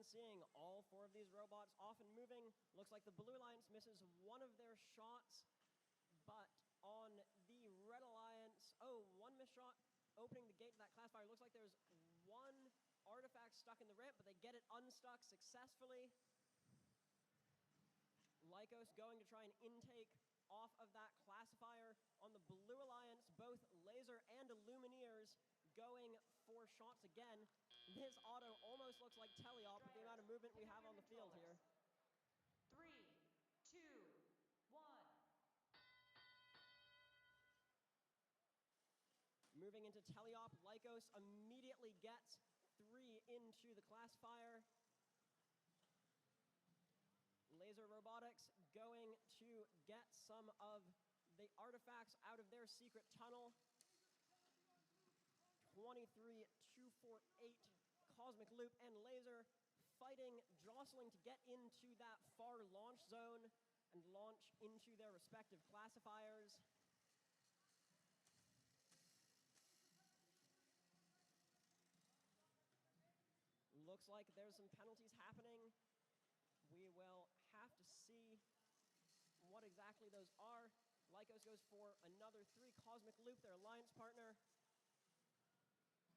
again seeing all 4 of these robots often moving. Looks like the Blue Alliance misses one of their shots, but on the Red Alliance, one missed shot opening the gate to that classifier. Looks like there's one artifact stuck in the ramp, but they get it unstuck successfully. Lycos going to try and intake off of that classifier. On the Blue Alliance, both Laser and Illumineers going for shots again. This auto almost looks like Teleop with the amount of movement we have on the field here. 3, 2, 1. Moving into Teleop, Lycos immediately gets 3 into the classifier. Laser Robotics going to get some of the artifacts out of their secret tunnel. 23-248, Cosmic Loop and Laser fighting, jostling to get into that far launch zone and launch into their respective classifiers. Looks like there's some penalties happening. We will have to see what exactly those are. Lycos goes for another 3, Cosmic Loop, their alliance partner.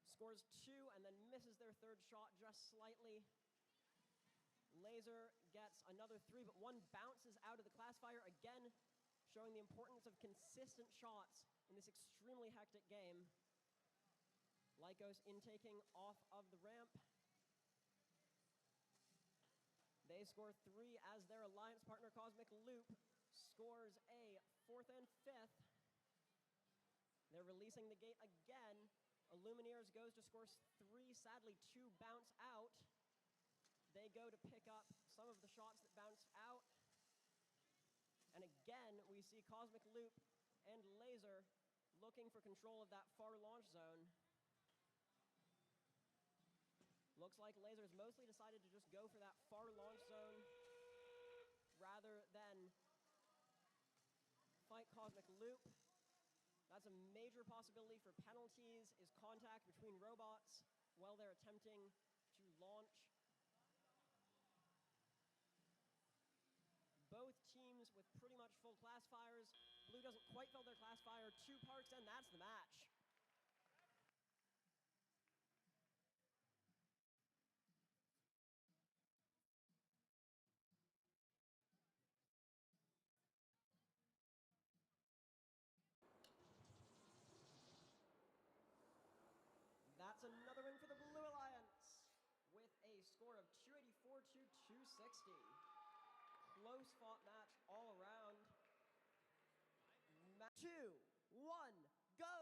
Scores 2 and then misses their 3rd shot just slightly. Laser gets another 3, but one bounces out of the classifier, again showing the importance of consistent shots in this extremely hectic game. Lycos intaking off of the ramp. They score 3 as their alliance partner Cosmic Loop scores a 4th and 5th. They're releasing the gate again. Illumineers goes to score 3, sadly 2 bounce out. They go to pick up some of the shots that bounced out. And again, we see Cosmic Loop and Laser looking for control of that far launch zone. Looks like Laser's mostly decided to just go for that far launch zone rather than fight Cosmic Loop. That's a major possibility for penalties, is contact between robots while they're attempting to launch. Both teams with pretty much full classifiers. Blue doesn't quite fill their classifier. 2 parts, and that's the match. That's another win for the Blue Alliance with a score of 284 to 260. Close fought match all around. 2, 1, go!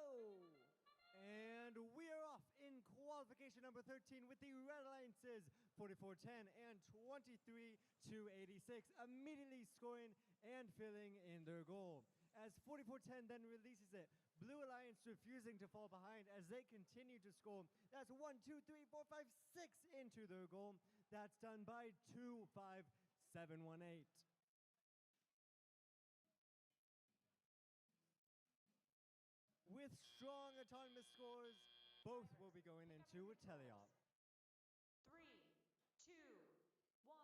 And we are off in qualification number 13 with the Red Alliances 44-10 and 23-86, immediately scoring and filling in their goal. As 44-10 then releases it, Blue Alliance refusing to fall behind as they continue to score. That's 1, 2, 3, 4, 5, 6 into their goal. That's done by 2-5-7-1-8. With strong autonomous scores, both will be going into Teleop. 3, 2, 1.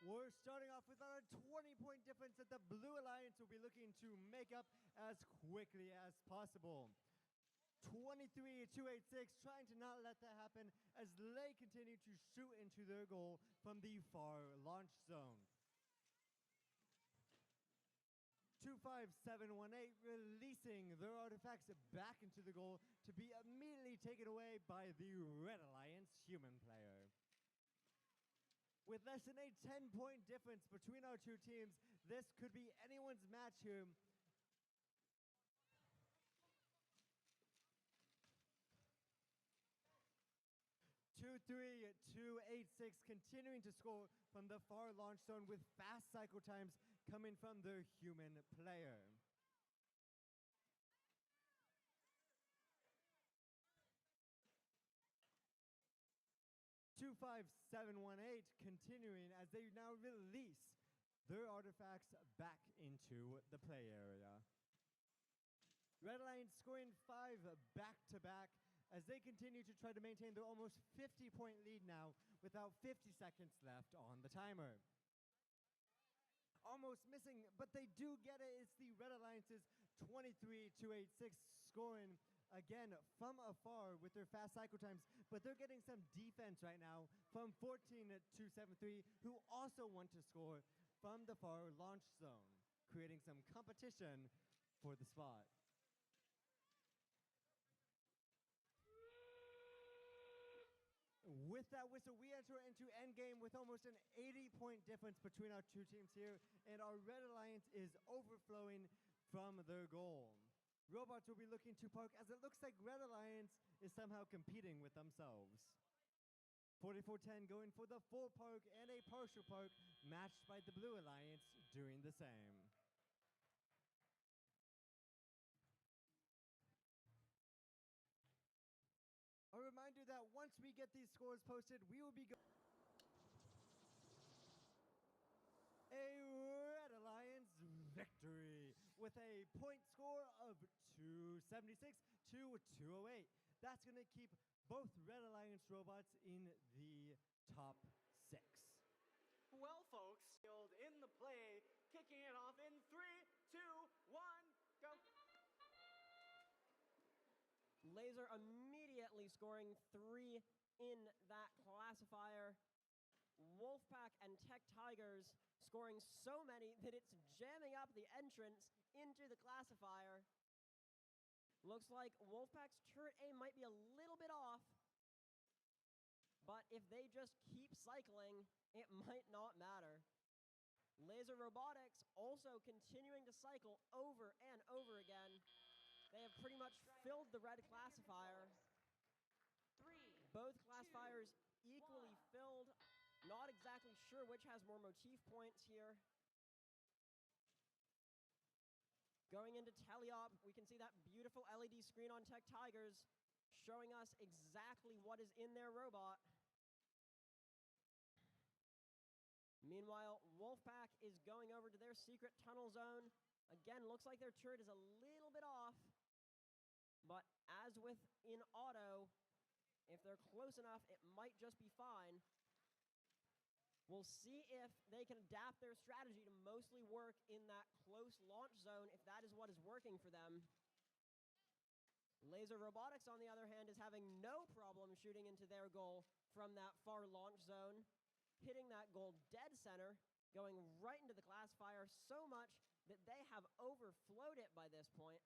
We're starting off with our 20-point difference that the Blue Alliance will be looking to make up as quickly as possible. 23-286, trying to not let that happen as they continue to shoot into their goal from the far launch zone. 2-5-7-1-8 releasing their artifacts back into the goal to be immediately taken away by the Red Alliance human player. With less than a 10-point difference between our two teams, this could be anyone's match here. Two, 3, 2, 8, 6, continuing to score from the far launch zone with fast cycle times coming from their human player. Two, 5, 7, 1, 8, continuing as they now release their artifacts back into the play area. Red Alliance scoring 5 back-to-back as they continue to try to maintain their almost 50-point lead now without 50 seconds left on the timer. Almost missing, but they do get it. It's the Red Alliance's 23-286 scoring again from afar with their fast cycle times, but they're getting some defense right now from 14-273, who also want to score from the far launch zone, creating some competition for the spot. With that whistle, we enter into endgame with almost an 80-point difference between our two teams here, and our Red Alliance is overflowing from their goal. Robots will be looking to park, as it looks like Red Alliance is somehow competing with themselves. 44-10 going for the full park and a partial park, matched by the Blue Alliance doing the same. A reminder that once we get these scores posted, we will be a Red Alliance victory with a point score of 276 to 208. That's going to keep both Red Alliance robots in the top 6. Well, folks, field in the play, kicking it off in 3, 2, 1, go. Laser immediately scoring 3 in that classifier. Wolfpack and Tech Tigers scoring so many that it's jamming up the entrance into the classifier. Looks like Wolfpack's turret aim might be a little bit off, but if they just keep cycling, it might not matter. Laser Robotics also continuing to cycle over and over again. They have pretty much filled the red classifier. 3, Both classifiers equally filled. Not exactly sure which has more motif points here. Going into Teleop, we can see that beautiful LED screen on Tech Tigers showing us exactly what is in their robot. Meanwhile, Wolfpack is going over to their secret tunnel zone. Again, looks like their turret is a little bit off. But as with in auto, if they're close enough, it might just be fine. We'll see if they can adapt their strategy to mostly work in that close launch zone, if that is what is working for them. Laser Robotics, on the other hand, is having no problem shooting into their goal from that far launch zone, hitting that goal dead center, going right into the classifier so much that they have overflowed it by this point.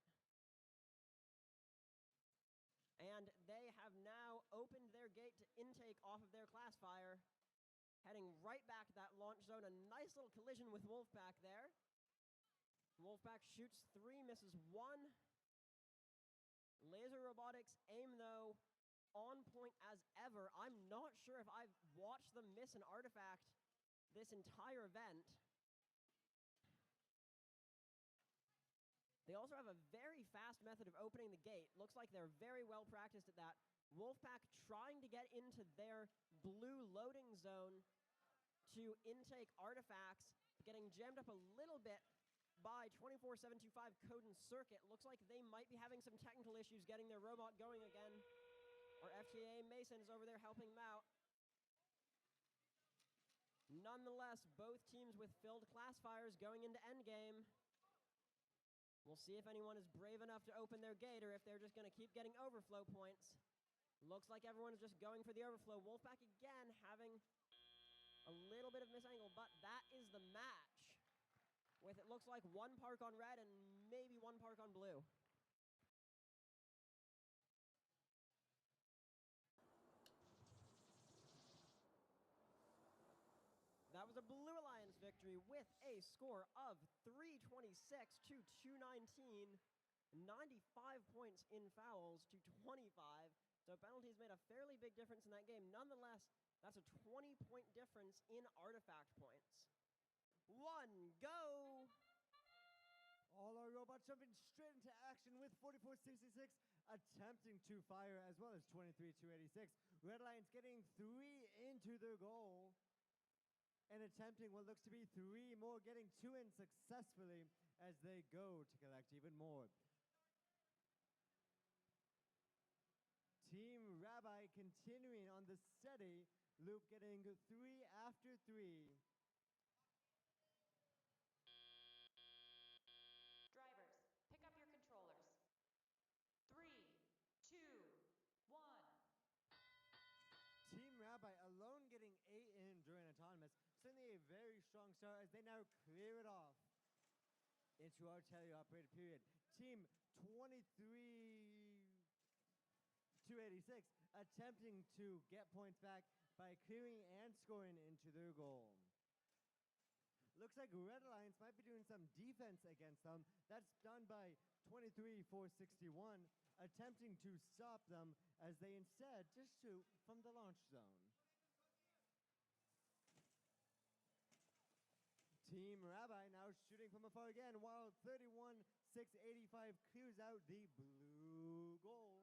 And they have now opened their gate to intake off of their classifier, heading right back to that launch zone. A nice little collision with Wolfpack there. Wolfpack shoots 3, misses 1. Laser Robotics aim, though, on point as ever. I'm not sure if I've watched them miss an artifact this entire event. They also have a very fast method of opening the gate. Looks like they're very well practiced at that. Wolfpack trying to get into their blue loading zone to intake artifacts, getting jammed up a little bit by 24725 Code and Circuit. Looks like they might be having some technical issues getting their robot going again. Our FTA Mason is over there helping them out. Nonetheless, both teams with filled classifiers going into endgame. We'll see if anyone is brave enough to open their gate or if they're just going to keep getting overflow points. Looks like everyone is just going for the overflow. Wolfpack again having a little bit of misangle, but that is the match. With it looks like 1 park on red and maybe 1 park on blue. That was a Blue Alliance victory with a score of 326 to 219. 95 points in fouls to 25. So penalties made a fairly big difference in that game. Nonetheless, that's a 20-point difference in artifact points. 1, go! All our robots jumping straight into action with 4466 attempting to fire, as well as 23286. Red Alliance getting 3 into their goal and attempting what looks to be 3 more, getting 2 in successfully as they go to collect even more. Team Rabbi continuing on the steady loop, getting 3 after 3. Drivers, pick up your controllers. 3, 2, 1. Team Rabbi alone getting 8 in during autonomous. Certainly a very strong start as they now clear it off into our teleoperated period. Team 23-286 attempting to get points back by clearing and scoring into their goal. Looks like Red Alliance might be doing some defense against them. That's done by 23-461, attempting to stop them as they instead just shoot from the launch zone. Team Rabbi now shooting from afar again, while 31-685 clears out the blue goal.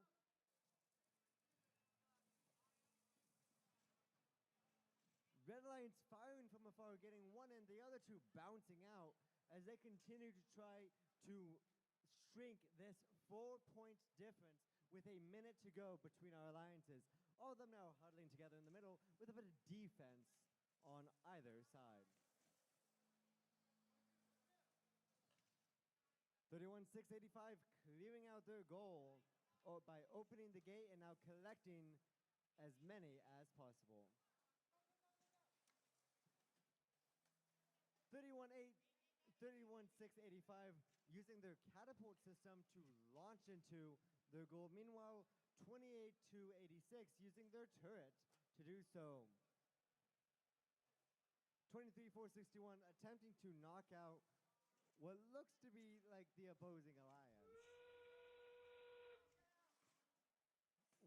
Red Alliance firing from afar, getting one and the other two bouncing out as they continue to try to shrink this 4-point difference with a minute to go between our alliances. All of them now huddling together in the middle with a bit of defense on either side. 31-685 clearing out their goal by opening the gate and now collecting as many as possible. 31-685 using their catapult system to launch into their goal. Meanwhile, 28-86 using their turret to do so. 23-461 attempting to knock out what looks to be like the opposing alliance.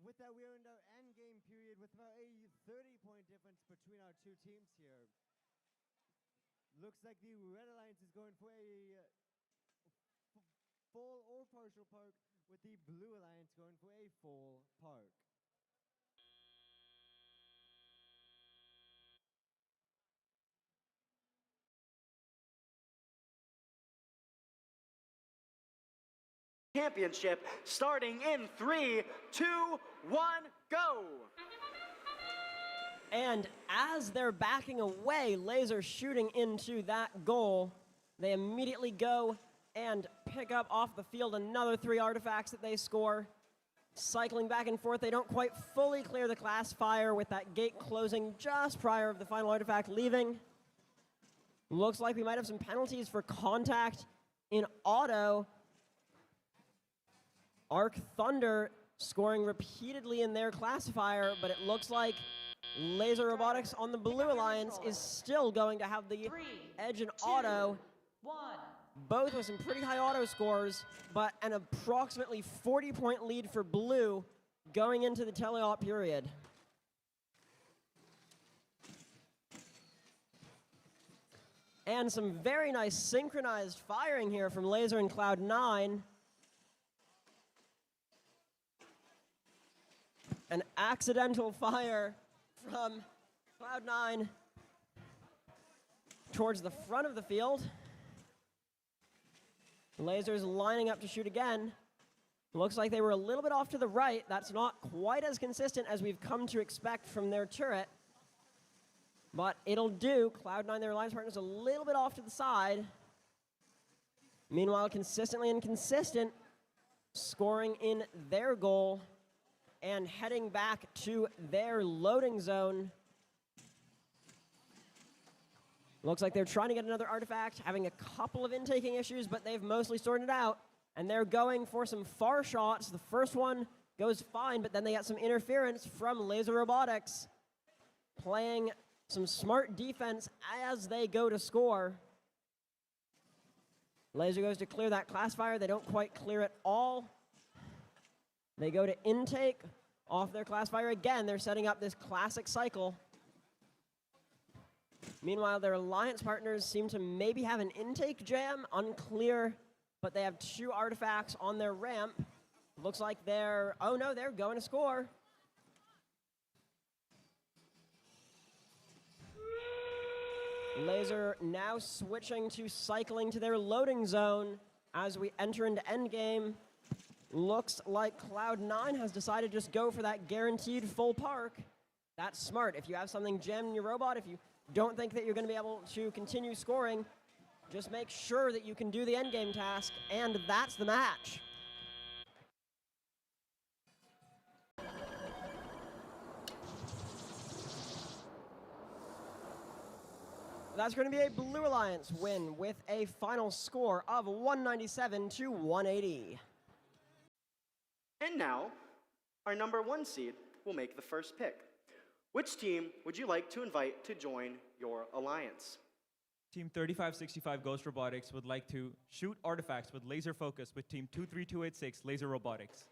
With that, we are in our end game period with about a 30-point difference between our two teams here. Looks like the Red Alliance is going for a full or partial park, with the Blue Alliance going for a full park. Championship starting in 3, 2, 1, go! And as they're backing away, Laser shooting into that goal, they immediately go and pick up off the field another 3 artifacts that they score. Cycling back and forth, they don't quite fully clear the class fire with that gate closing just prior of the final artifact leaving. Looks like we might have some penalties for contact in auto. Arc Thunder scoring repeatedly in their classifier, but it looks like Laser Robotics on the Blue Alliance is still going to have the 3, edge in 2, auto. 1. Both with some pretty high auto scores, but an approximately 40-point lead for Blue going into the teleop period. And some very nice synchronized firing here from Laser and Cloud9. An accidental fire from Cloud9 towards the front of the field. Lasers lining up to shoot again. Looks like they were a little bit off to the right. That's not quite as consistent as we've come to expect from their turret. But it'll do. Cloud9, their alliance partners, a little bit off to the side. Meanwhile, consistently inconsistent, scoring in their goal and heading back to their loading zone. Looks like they're trying to get another artifact, having a couple of intaking issues, but they've mostly sorted it out. And they're going for some far shots. The first one goes fine, but then they got some interference from Laser Robotics, playing some smart defense as they go to score. Laser goes to clear that classifier. They don't quite clear it all. They go to intake off their classifier again. They're setting up this classic cycle. Meanwhile, their alliance partners seem to maybe have an intake jam, unclear, but they have 2 artifacts on their ramp. Looks like they're, oh no, they're going to score. Laser now switching to cycling to their loading zone as we enter into endgame. Looks like Cloud9 has decided to just go for that guaranteed full park. That's smart. If you have something jammed in your robot, if you don't think that you're going to be able to continue scoring, just make sure that you can do the endgame task, and that's the match. That's going to be a Blue Alliance win with a final score of 197 to 180. And now, our number 1 seed will make the first pick. Which team would you like to invite to join your alliance? Team 3565 Ghost Robotics would like to shoot artifacts with laser focus with Team 23286 Laser Robotics.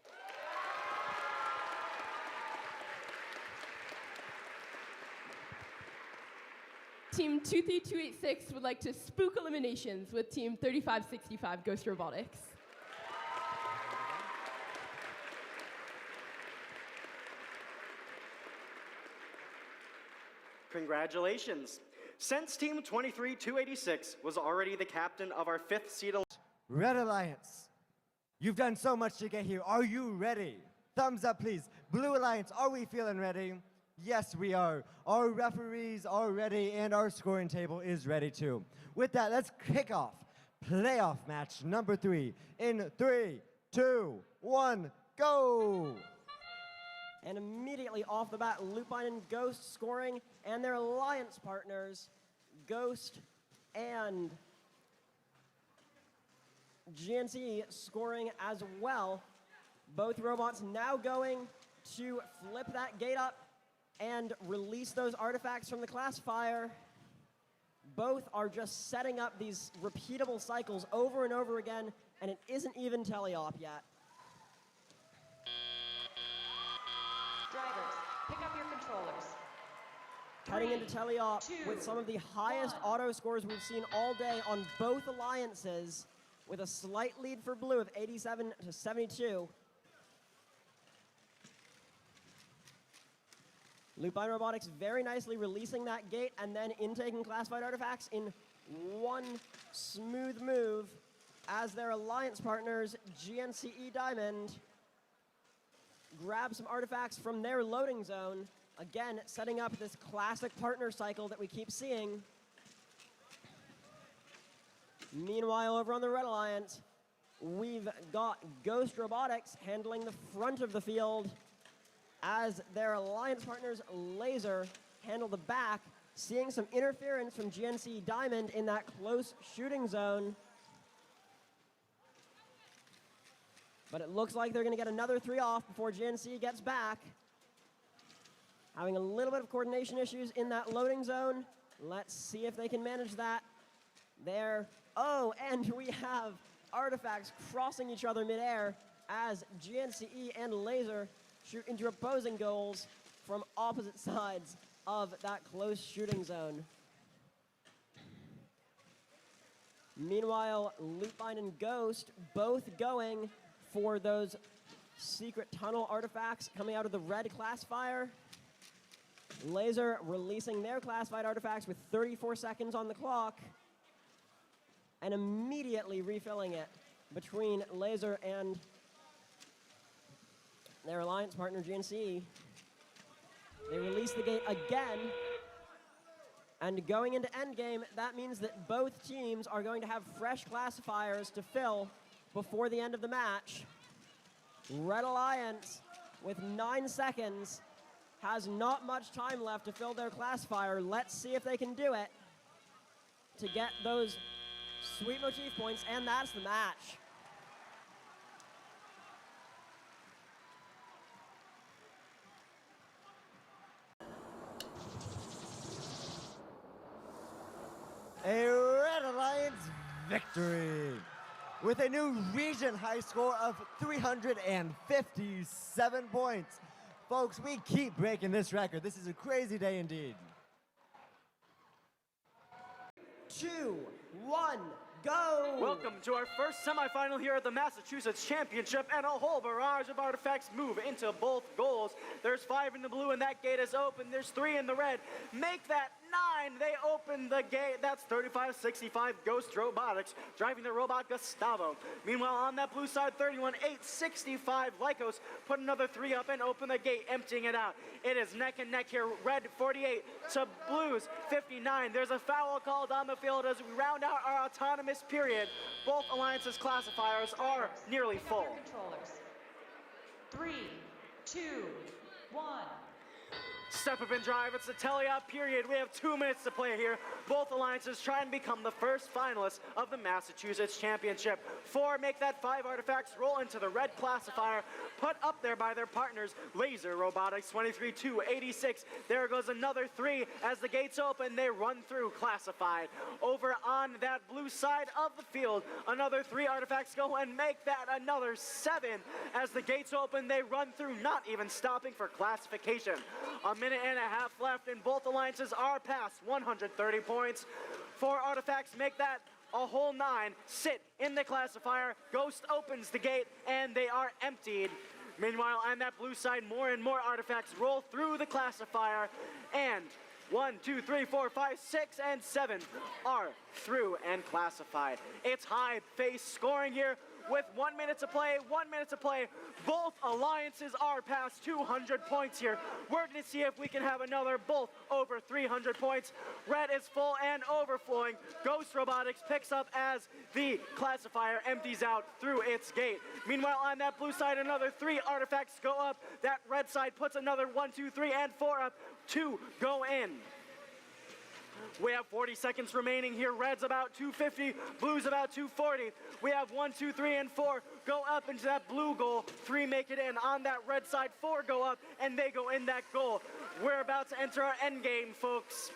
Team 23286 would like to spook eliminations with Team 3565 Ghost Robotics. Congratulations. Since Team 23286 was already the captain of our 5th seed Red Alliance, you've done so much to get here. Are you ready? Thumbs up, please. Blue Alliance, are we feeling ready? Yes, we are. Our referees are ready, and our scoring table is ready too. With that, let's kick off playoff match number 3 in 3, 2, 1, go! And immediately off the bat, Lupine and Ghost scoring, and their alliance partners, Ghost and GNC scoring as well. Both robots now going to flip that gate up and release those artifacts from the classifier. Both are just setting up these repeatable cycles over and over again, and it isn't even teleop yet. Drivers, pick up your controllers. Heading into teleop 2, with some of the highest 1. auto scores we've seen all day on both alliances, with a slight lead for blue of 87 to 72. Lupine Robotics very nicely releasing that gate and then intaking classified artifacts in one smooth move as their alliance partners, GNCE Diamond, grab some artifacts from their loading zone, again setting up this classic partner cycle that we keep seeing. Meanwhile, over on the Red Alliance, we've got Ghost Robotics handling the front of the field as their alliance partners, Laser, handle the back, seeing some interference from GNC Diamond in that close shooting zone. But it looks like they're going to get another 3 off before GNC gets back. Having a little bit of coordination issues in that loading zone. Let's see if they can manage that. There. Oh, and we have artifacts crossing each other midair as GNCE and Laser shoot into opposing goals from opposite sides of that close shooting zone. Meanwhile, Lupine and Ghost both going for those secret tunnel artifacts coming out of the red classifier. Laser releasing their classified artifacts with 34 seconds on the clock and immediately refilling it between Laser and their alliance partner, GNC. They release the gate again. And going into endgame, that means that both teams are going to have fresh classifiers to fill before the end of the match. Red Alliance, with 9 seconds, has not much time left to fill their classifier. Let's see if they can do it to get those sweet motif points, and that's the match. A Red Alliance victory with a new region high score of 357 points. Folks, we keep breaking this record. This is a crazy day indeed. 2, 1, go! Welcome to our first semifinal here at the Massachusetts Championship, and a whole barrage of artifacts move into both goals. There's 5 in the blue, and that gate is open. There's 3 in the red. Make that 9, they open the gate. That's 3565 Ghost Robotics, driving the robot Gustavo. Meanwhile, on that blue side, 31865 Lycos put another 3 up and open the gate, emptying it out. It is neck and neck here. Red 48 to Blues 59. There's a foul called on the field as we round out our autonomous period. Both alliances classifiers are nearly Pick up full. your controllers. 3, 2, 1. Step up and drive. It's the teleop period. We have 2 minutes to play here. Both alliances try and become the first finalists of the Massachusetts Championship. 4 make that 5 artifacts roll into the red classifier, put up there by their partners, Laser Robotics 23-86. There goes another 3 as the gates open. They run through classified. Over on that blue side of the field, another 3 artifacts go and make that another 7. As the gates open, they run through, not even stopping for classification. A minute and a half left, and both alliances are past 130 points. 4 artifacts make that a whole 9, sit in the classifier. Ghost opens the gate, and they are emptied. Meanwhile, on that blue side, more and more artifacts roll through the classifier, and 1, 2, 3, 4, 5, 6, and 7 are through and classified. It's high-paced scoring here. With 1 minute to play, 1 minute to play. Both alliances are past 200 points here. We're going to see if we can have another both over 300 points. Red is full and overflowing. Ghost Robotics picks up as the classifier empties out through its gate. Meanwhile, on that blue side, another 3 artifacts go up. That red side puts another 1, 2, 3, and 4 up. 2 go in. We have 40 seconds remaining here. Red's about 250, blue's about 240. We have 1, 2, 3, and 4 go up into that blue goal. 3 make it in. On that red side, 4 go up, and they go in that goal. We're about to enter our end game, folks.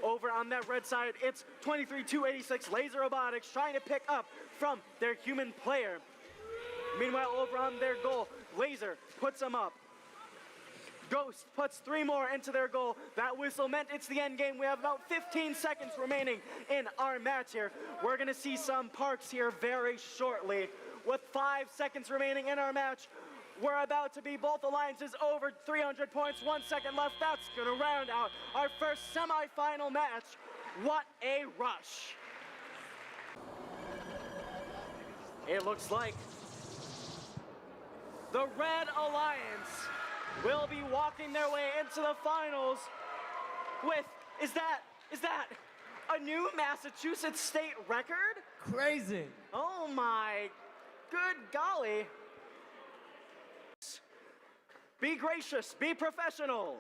Over on that red side, it's 23-86 Laser Robotics trying to pick up from their human player. Meanwhile, over on their goal, Laser puts them up. Ghost puts 3 more into their goal. That whistle meant it's the end game. We have about 15 seconds remaining in our match here. We're going to see some parks here very shortly. With 5 seconds remaining in our match, we're about to be both alliances over 300 points. 1 second left. That's going to round out our first semifinal match. What a rush. It looks like the Red Alliance will be walking their way into the finals with, is that a new Massachusetts state record? Crazy. Oh my good golly. Be gracious, be professional.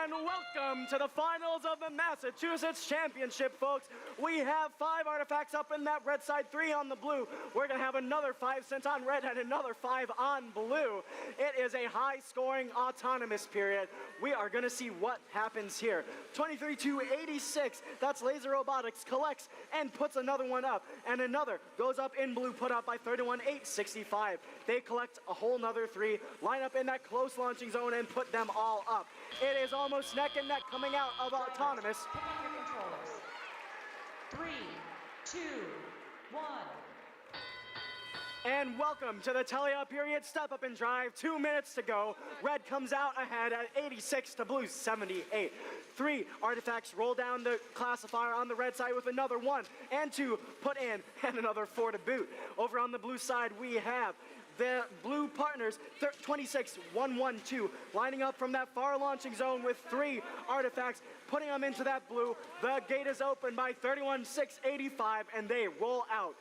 And welcome to the finals of the Massachusetts Championship, folks. We have 5 artifacts up in that red side, 3 on the blue. We're going to have another 5 sent on red and another 5 on blue. It is a high-scoring autonomous period. We are going to see what happens here. 23-86, that's Laser Robotics, collects and puts another one up. And another goes up in blue, put up by 31-865. They collect a whole nother 3, line up in that close launching zone and put them all up. It is almost neck and neck coming out of autonomous. Pick up your controllers. 3, 2, 1. And welcome to the teleop period. Step up and drive. 2 minutes to go. Red comes out ahead at 86 to blue 78. 3 artifacts roll down the classifier on the red side with another 1 and 2 put in and another 4 to boot. Over on the blue side, we have the blue partners, 26-1-1-2, lining up from that far launching zone with 3 artifacts, putting them into that blue. The gate is open by 31-6-85, and they roll out.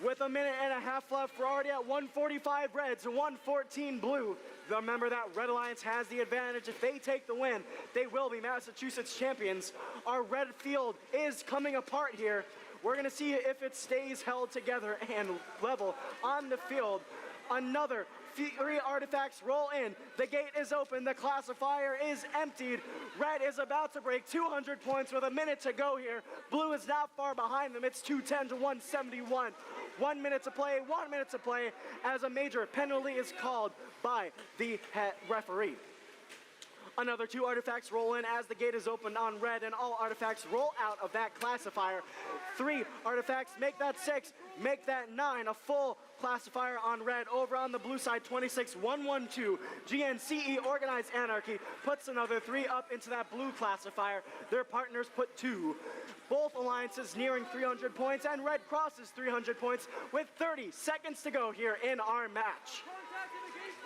With a minute and a half left, we're already at 145 Reds, 114 Blue. Remember that Red Alliance has the advantage. If they take the win, they will be Massachusetts champions. Our red field is coming apart here. We're going to see if it stays held together and level on the field. Another 3 artifacts roll in. The gate is open. The classifier is emptied. Red is about to break 200 points with a minute to go here. Blue is not far behind them. It's 210 to 171. 1 minute to play, 1 minute to play as a major penalty is called by the referee. Another 2 artifacts roll in as the gate is opened on red, and all artifacts roll out of that classifier. 3 artifacts make that 6, make that 9, a full classifier on red. Over on the blue side, 26-112, GNCE Organized Anarchy puts another 3 up into that blue classifier. Their partners put 2. Both alliances nearing 300 points, and Red crosses 300 points with 30 seconds to go here in our match.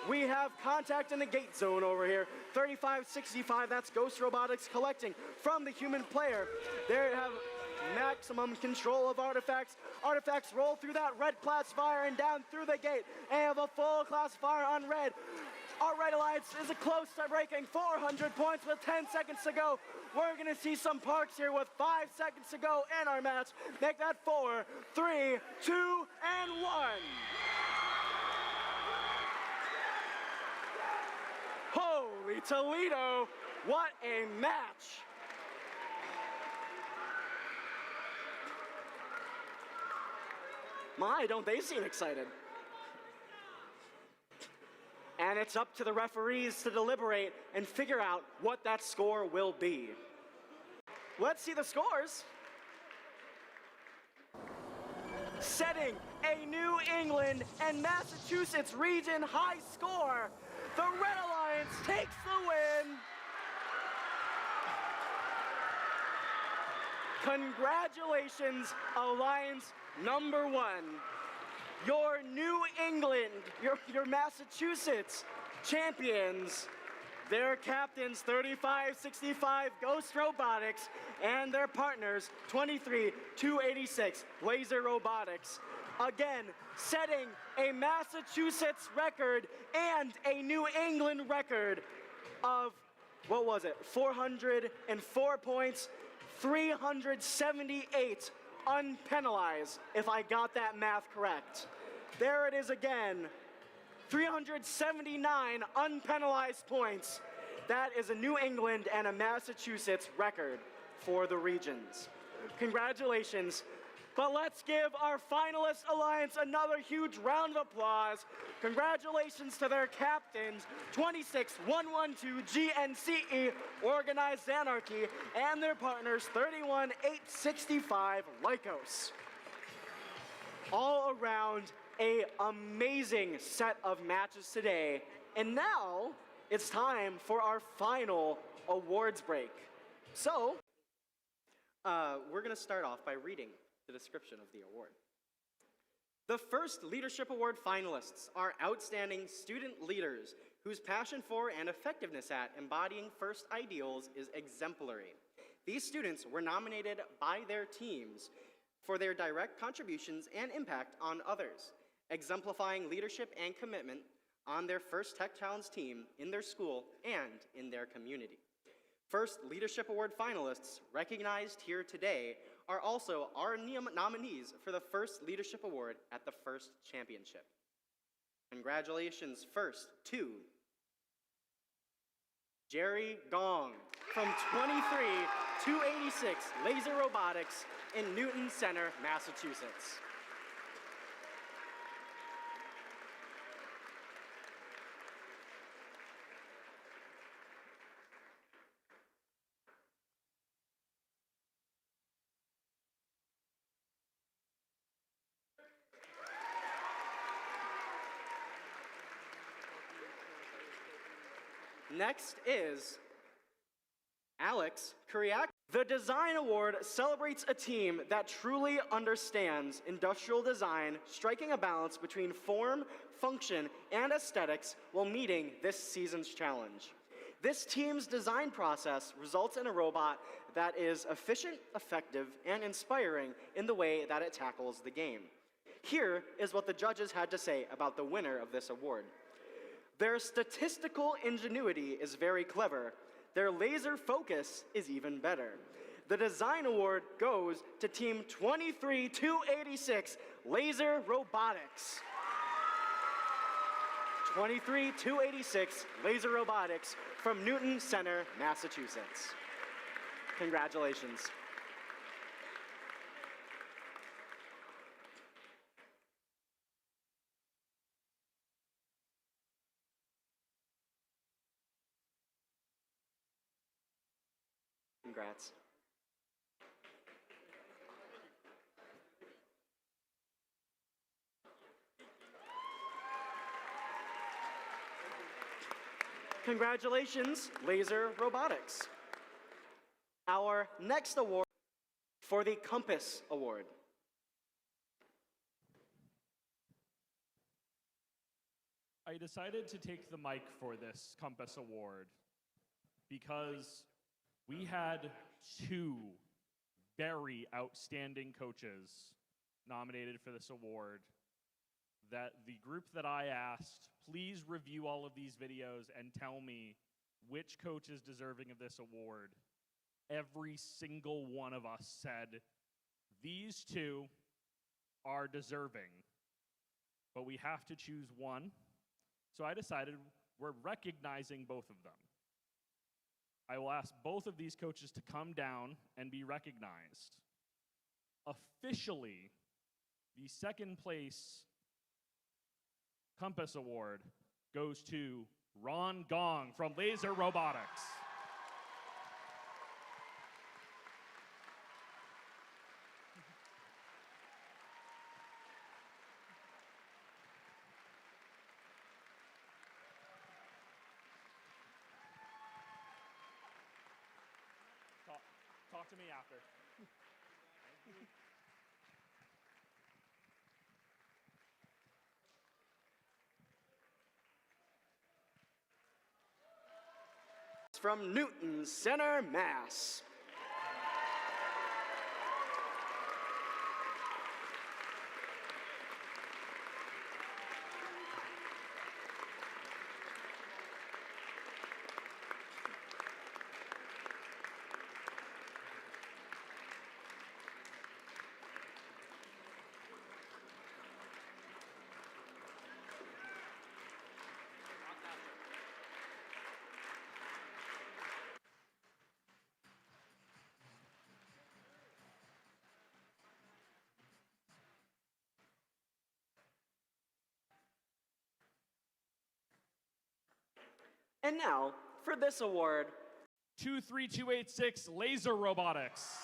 We have contact in the gate zone over here. 35-65, that's Ghost Robotics collecting from the human player. They have maximum control of artifacts. Artifacts roll through that red classifier and down through the gate. And have a full classifier on red. Our Red Alliance is close to breaking 400 points with 10 seconds to go. We're going to see some Parks here with 5 seconds to go in our match. Make that 4, 3, 2, and 1. Holy Toledo, what a match! My, don't they seem excited. And it's up to the referees to deliberate and figure out what that score will be. Let's see the scores. Setting a New England and Massachusetts region high score, the Red Alliance takes the win. Congratulations, Alliance number 1. Your New England, your Massachusetts champions, their captains 35-65 Ghost Robotics and their partners 23-286 Laser Robotics. Again, setting a Massachusetts record and a New England record of, 404 points, 378 unpenalized, if I got that math correct. There it is again, 379 unpenalized points. That is a New England and a Massachusetts record for the regions. Congratulations. But let's give our finalist alliance another huge round of applause. Congratulations to their captains, 26-112 GNCE Organized Anarchy, and their partners, 31-865 Lycos. All around, an amazing set of matches today. And now, it's time for our final awards break. So, we're gonna start off by reading the description of the award. The first Leadership Award finalists are outstanding student leaders whose passion for and effectiveness at embodying FIRST ideals is exemplary. These students were nominated by their teams for their direct contributions and impact on others, exemplifying leadership and commitment on their FIRST Tech Challenge team, in their school, and in their community. First Leadership Award finalists recognized here today are also our nominees for the first Leadership Award at the FIRST Championship. Congratulations first to Jerry Gong from 23-286 Laser Robotics in Newton Center, Massachusetts. Next is Alex Kuriak. The Design Award celebrates a team that truly understands industrial design, striking a balance between form, function, and aesthetics while meeting this season's challenge. This team's design process results in a robot that is efficient, effective, and inspiring in the way that it tackles the game. Here is what the judges had to say about the winner of this award. Their statistical ingenuity is very clever. Their laser focus is even better. The Design Award goes to Team 23-286 Laser Robotics. 23-286 Laser Robotics from Newton Center, Massachusetts. Congratulations. Congrats. Congratulations, Laser Robotics. Our next award for the Compass Award. I decided to take the mic for this Compass Award because we had two very outstanding coaches nominated for this award that the group that I asked, please review all of these videos and tell me which coach is deserving of this award. Every single one of us said, these two are deserving, but we have to choose one. So I decided we're recognizing both of them. I will ask both of these coaches to come down and be recognized. Officially, the second place Compass Award goes to Ron Gong from Laser Robotics. Talk to me after. From Newton Center, Mass. And now, for this award, 23286 Laser Robotics.